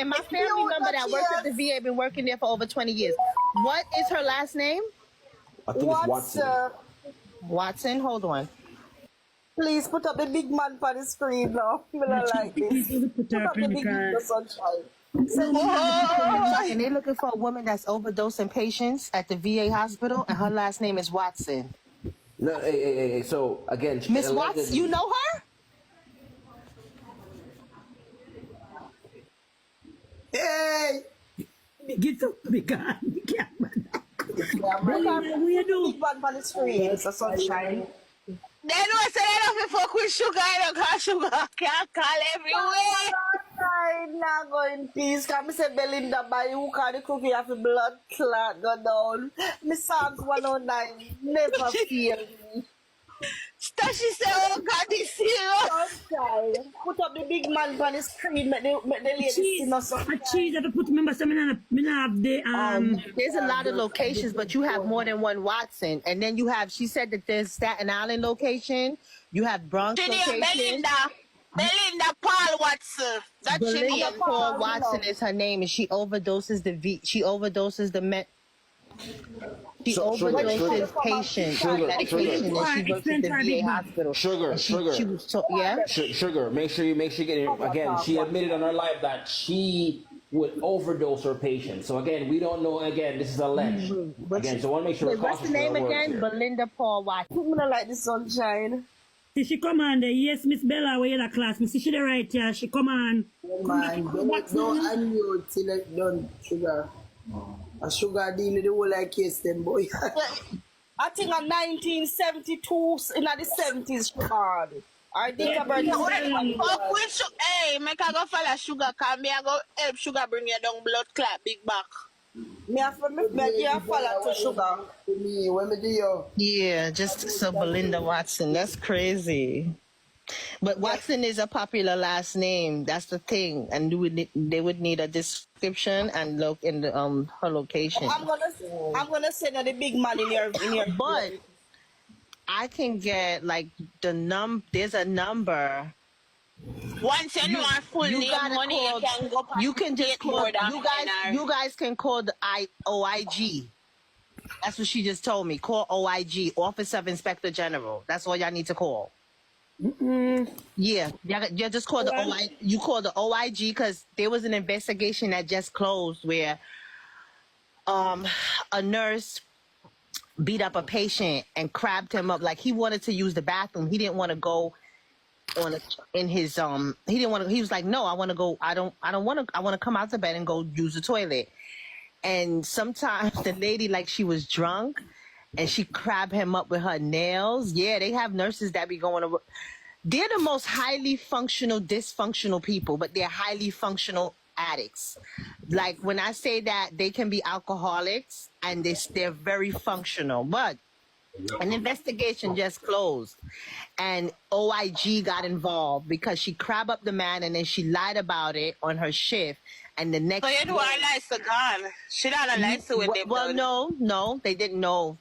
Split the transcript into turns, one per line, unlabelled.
my family member that works at the VA been working there for over 20 years. What is her last name?
I think it's Watson.
Watson. Hold on.
Please put up the big man for the screen now. I don't like this. Put up the big man, the sunshine.
And they're looking for a woman that's overdosing patients at the VA hospital, and her last name is Watson.
No, hey. So again,
Miss Watson, you know her?
Hey!
Get up, big guy.
Yeah, we do. Big man for the screen. It's a sunshine.
They don't say that if you fuck with sugar, I don't call sugar. Can't call everywhere.
I'm not going peace. Come say Belinda by you can the cookie have a blood clot go down. Miss Psalms 109 never fear me.
She said, oh God, this serious.
Sunshine. Put up the big man on the screen, make the lady see no sunshine.
A cheese that I put remember so me have the
There's a lot of locations, but you have more than one Watson. And then you have, she said that there's Staten Island location, you have Bronx location.
Belinda Paul Watson. That's
Belinda Paul Watson is her name, and she overdoses the overdoses patients with medication, and she works at the VA hospital.
Sugar. Sugar. Make sure you get it again. She admitted on her live that she would overdose her patients. So again, we don't know. Again, this is alleged. Again, so I want to make sure.
Wait, what's the name again? Belinda Paul Watson.
I don't like the sunshine.
See, she come on there. Yes, Miss Bella, where you the class? Me see she the right here. She come on.
Man, don't unmute till it done, sugar. A sugar deal with the whole like case them boy. I think in 1972 in the 70s sugar. I think about
hey, make I go follow sugar, cause me I go help sugar bring you down blood clot big back.
Me I follow to sugar. Me when me do you.
Yeah, just so Belinda Watson. That's crazy. But Watson is a popular last name. That's the thing, and they would need a description and look in the her location.
I'm gonna send her the big man in your.
But I can get like there's a number.
Once you know our full name, money
call,
you can go.
You can just call. You guys can call the OIG. That's what she just told me. Call OIG, Office of Inspector General. That's all y'all need to call. Yeah, just call the OIG. You call the OIG because there was an investigation that just closed where a nurse beat up a patient and crabbed him up. Like he wanted to use the bathroom. He didn't want to go he didn't want to. He was like, no, I want to go. I don't want to. I want to come out to bed and go use the toilet. And sometimes the lady, like she was drunk, and she crabbed him up with her nails. Yeah, they have nurses that be going to. They're the most highly functional, dysfunctional people, but they're highly functional addicts. Like when I say that, they can be alcoholics and they're very functional. But an investigation just closed, and OIG got involved because she crabbed up the man and then she lied about it on her shift. And the next.
So you do a license, gone. She don't have a license with them.
Well, no, they didn't know.